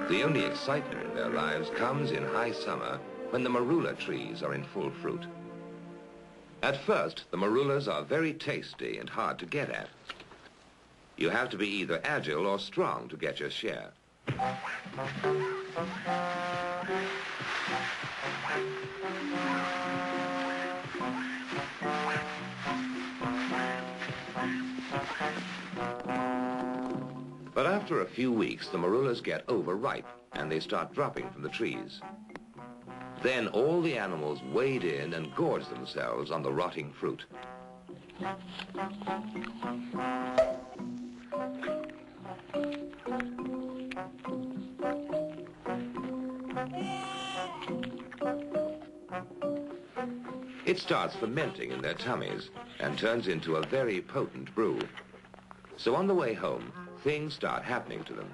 The only excitement in their lives comes in high summer when the marula trees are in full fruit. At first, the marulas are very tasty and hard to get at. You have to be either agile or strong to get your share. But after a few weeks, the marulas get overripe and they start dropping from the trees. Then all the animals wade in and gorge themselves on the rotting fruit. It starts fermenting in their tummies and turns into a very potent brew. So on the way home, things start happening to them.